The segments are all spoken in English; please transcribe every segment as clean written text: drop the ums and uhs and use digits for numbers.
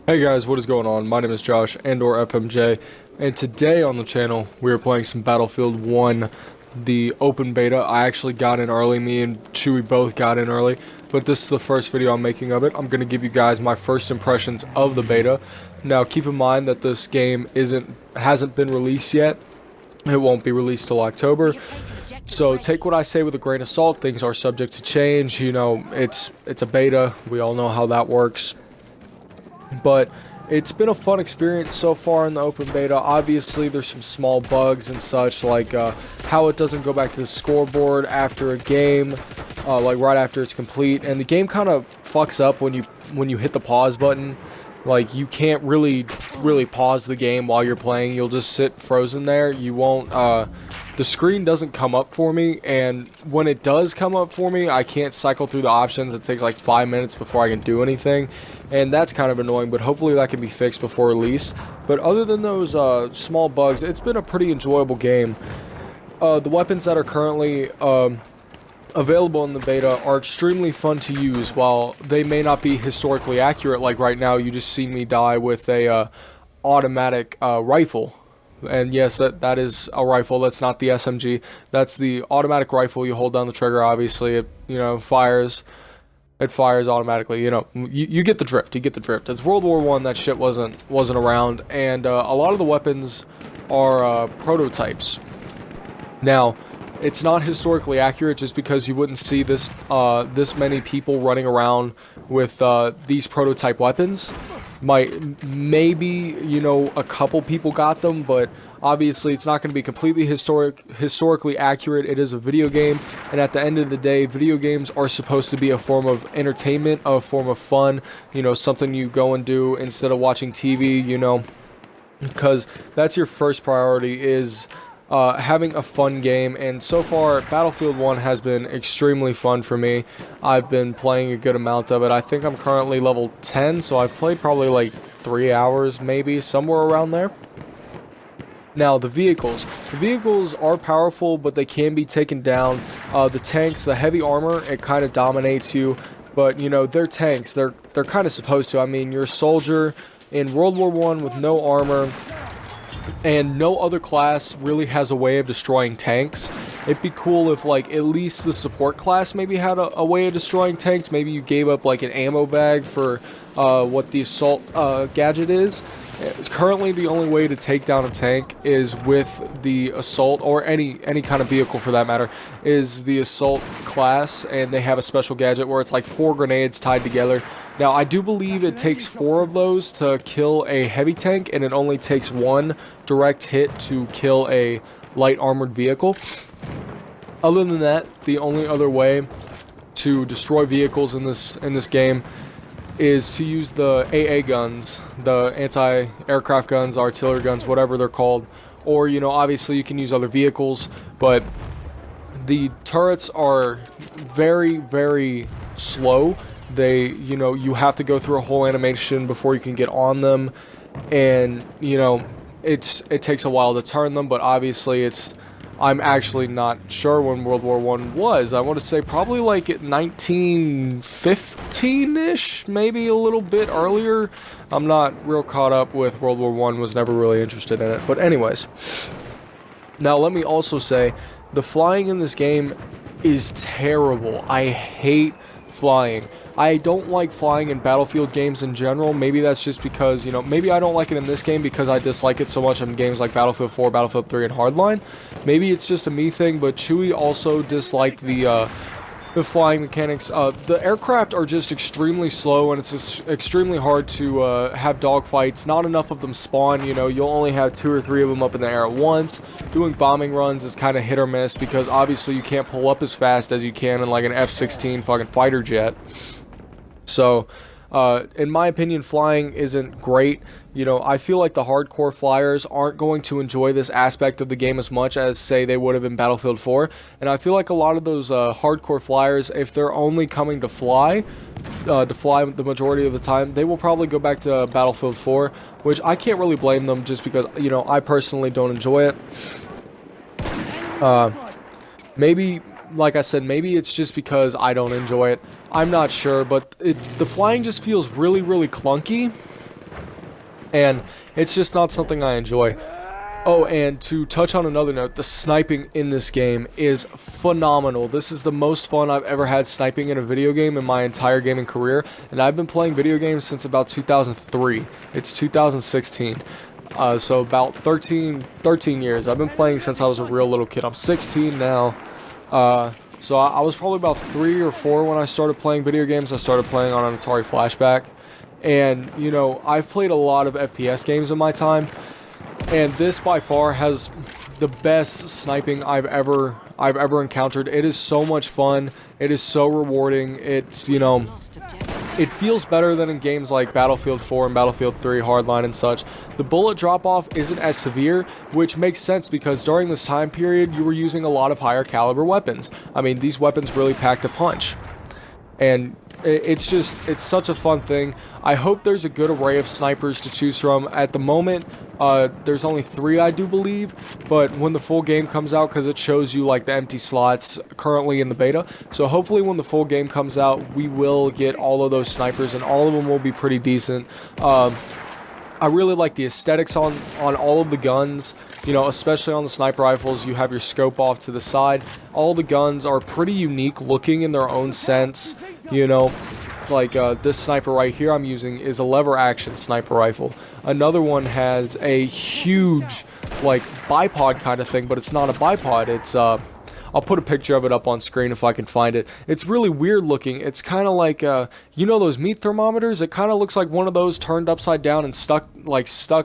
Hey guys, what is going on? My name is Josh and/or FMJ, and today on the channel we are playing some Battlefield 1, the open beta. I actually got in early, me and Chewy both got in early, but this is the first video I'm making of it. I'm going to give you guys my first impressions of the beta. Now keep in mind that this game hasn't been released yet. It won't be released till October. So take what I say with a grain of salt. Things are subject to change. You know, it's a beta. We all know how that works. But it's been a fun experience so far in the open beta. Obviously, there's some small bugs and such, like how it doesn't go back to the scoreboard after a game, like right after it's complete. And the game kind of fucks up when you hit the pause button. Like, you can't really pause the game while you're playing. You'll just sit frozen there. You won't, the screen doesn't come up for me, and when it does come up for me, I can't cycle through the options. It takes like 5 minutes before I can do anything, and that's kind of annoying, but hopefully that can be fixed before release. But other than those small bugs, it's been a pretty enjoyable game. The weapons that are currently available in the beta are extremely fun to use. While they may not be historically accurate, like right now you just seen me die with a automatic rifle. And yes, that is a rifle. That's not the SMG. That's the automatic rifle. You hold down the trigger, obviously it fires. It fires automatically. You get the drift. You get the drift. It's World War I. That shit wasn't around, and a lot of the weapons are prototypes. Now, it's not historically accurate just because you wouldn't see this many people running around with these prototype weapons. Maybe a couple people got them, but obviously it's not going to be completely historically accurate. It is a video game, and at the end of the day, video games are supposed to be a form of entertainment, a form of fun, something you go and do instead of watching TV, because that's your first priority, is having a fun game. And so far, Battlefield 1 has been extremely fun for me. I've been playing a good amount of it. I think I'm currently level 10, so I've played probably like 3 hours, maybe, somewhere around there. Now, the vehicles. The vehicles are powerful, but they can be taken down. The tanks, the heavy armor, it kind of dominates you. But, they're tanks. They're kind of supposed to. I mean, you're a soldier in World War I with no armor, and no other class really has a way of destroying tanks. It'd be cool if, like, at least the support class maybe had a way of destroying tanks. Maybe you gave up, like, an ammo bag for what the assault gadget is. Currently, the only way to take down a tank is with the assault, or any kind of vehicle for that matter, is the assault class, and they have a special gadget where it's like 4 grenades tied together. Now, I do believe it takes 4 of those to kill a heavy tank, and it only takes 1 direct hit to kill a light armored vehicle. Other than that, the only other way to destroy vehicles in this game is to use the AA guns, the anti-aircraft guns, artillery guns, whatever they're called. Or, obviously you can use other vehicles, but the turrets are very, very slow. They, you have to go through a whole animation before you can get on them, and, it takes a while to turn them, but obviously I'm actually not sure when World War I was. I want to say probably like 1915-ish, maybe a little bit earlier. I'm not real caught up with World War I, was never really interested in it. But anyways, now let me also say, the flying in this game is terrible. I hate flying. I don't like flying in Battlefield games in general. Maybe that's just because, maybe I don't like it in this game because I dislike it so much in games like Battlefield 4, Battlefield 3, and Hardline. Maybe it's just a me thing, but Chewy also disliked the flying mechanics. The aircraft are just extremely slow, and it's just extremely hard to have dogfights. Not enough of them spawn. You'll only have 2 or 3 of them up in the air at once. Doing bombing runs is kind of hit or miss because obviously you can't pull up as fast as you can in like an F-16 fucking fighter jet. So, in my opinion, flying isn't great. I feel like the hardcore flyers aren't going to enjoy this aspect of the game as much as, say, they would have in Battlefield 4. And I feel like a lot of those hardcore flyers, if they're only coming to fly the majority of the time, they will probably go back to Battlefield 4, which I can't really blame them just because, I personally don't enjoy it. Maybe, like I said, maybe it's just because I don't enjoy it. I'm not sure, but the flying just feels really, really clunky. and it's just not something I enjoy. Oh, and to touch on another note, the sniping in this game is phenomenal. This is the most fun I've ever had sniping in a video game in my entire gaming career, and I've been playing video games since about 2003. It's 2016. So about 13 years. I've been playing since I was a real little kid. I'm 16 now. So I was probably about 3 or 4 when I started playing video games. I started playing on an Atari Flashback. And, you know, I've played a lot of FPS games in my time. And this by far has the best sniping I've ever encountered. It is so much fun. It is so rewarding. It's, you know, it feels better than in games like Battlefield 4 and Battlefield 3 Hardline and such. The bullet drop-off isn't as severe, which makes sense because during this time period, you were using a lot of higher caliber weapons. I mean, these weapons really packed a punch. And it's such a fun thing. I hope there's a good array of snipers to choose from. At the moment, there's only 3, I do believe, but when the full game comes out, because it shows you like the empty slots currently in the beta, so hopefully when the full game comes out, we will get all of those snipers, and all of them will be pretty decent. I really like the aesthetics on all of the guns, you know, especially on the sniper rifles. You have your scope off to the side. All the guns are pretty unique looking in their own sense, you know. Like this sniper right here I'm using is a lever action sniper rifle. Another one has a huge like bipod kind of thing, but it's not a bipod. It's I'll put a picture of it up on screen if I can find it. It's really weird looking. It's kind of like you know those meat thermometers? It kind of looks like one of those turned upside down and stuck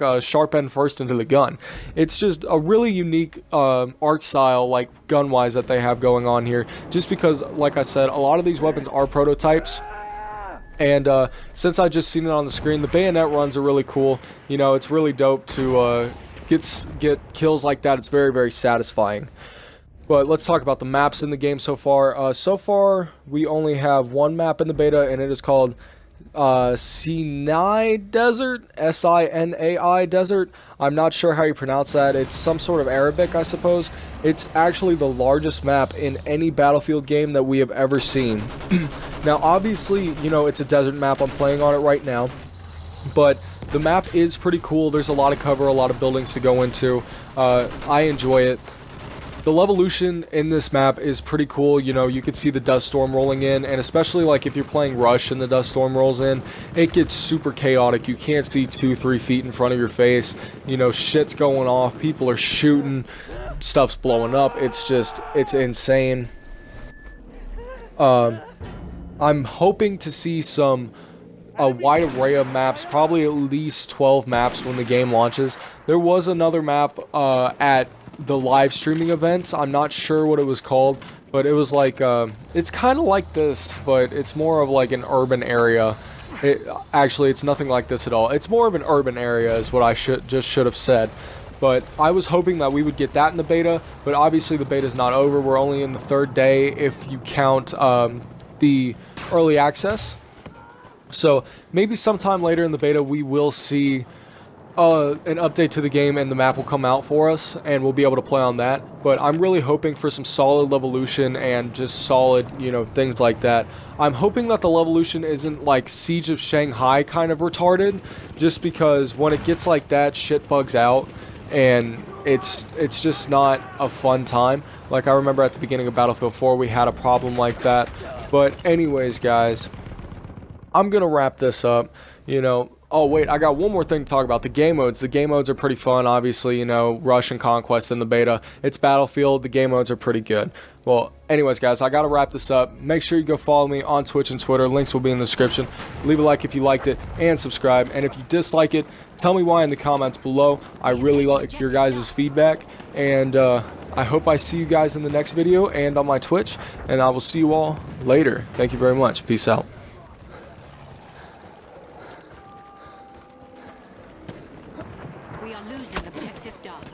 a sharp end first into the gun. It's just a really unique art style, like gun wise, that they have going on here, just because, like I said, a lot of these weapons are prototypes. And since I just seen it on the screen, the bayonet runs are really cool. You know, it's really dope to get kills like that. It's very, very satisfying. But let's talk about the maps in the game so far. So far, we only have one map in the beta, and it is called Sinai Desert, S-I-N-A-I Desert. I'm not sure how you pronounce that. It's some sort of Arabic, I suppose. It's actually the largest map in any Battlefield game that we have ever seen. Now, obviously, you know, it's a desert map. I'm playing on it right now. But the map is pretty cool. There's a lot of cover, a lot of buildings to go into. I enjoy it. The levolution in this map is pretty cool. You know, you can see the dust storm rolling in, and especially like if you're playing Rush and the dust storm rolls in, it gets super chaotic. You can't see 2-3 feet in front of your face. You know, shit's going off, people are shooting, stuff's blowing up. It's insane. I'm hoping to see a wide array of maps, probably at least 12 maps when the game launches. There was another map at the live streaming events. I'm not sure what it was called, but it was like it's kind of like this, but it's more of like an urban area. Actually, it's nothing like this at all. It's more of an urban area is what I should have said. But I was hoping that we would get that in the beta, but obviously the beta is not over. We're only in the 3rd day if you count the early access. So maybe sometime later in the beta we will see an update to the game and the map will come out for us and we'll be able to play on that. But I'm really hoping for some solid levolution and just solid, you know, things like that. I'm hoping that the levolution isn't like Siege of Shanghai kind of retarded, just because when it gets like that, shit bugs out and it's just not a fun time. Like I remember at the beginning of Battlefield 4 we had a problem like that. But anyways, guys, I'm gonna wrap this up. You know, oh wait, I got one more thing to talk about. The game modes. The game modes are pretty fun, obviously, you know, Rush and Conquest in the beta. It's Battlefield, the game modes are pretty good. Well, anyways, guys, I gotta wrap this up. Make sure you go follow me on Twitch and Twitter. Links will be in the description. Leave a like if you liked it, and subscribe. And if you dislike it, tell me why in the comments below. I really like your guys' feedback. And I hope I see you guys in the next video and on my Twitch. And I will see you all later. Thank you very much. Peace out. We are losing objective Duff.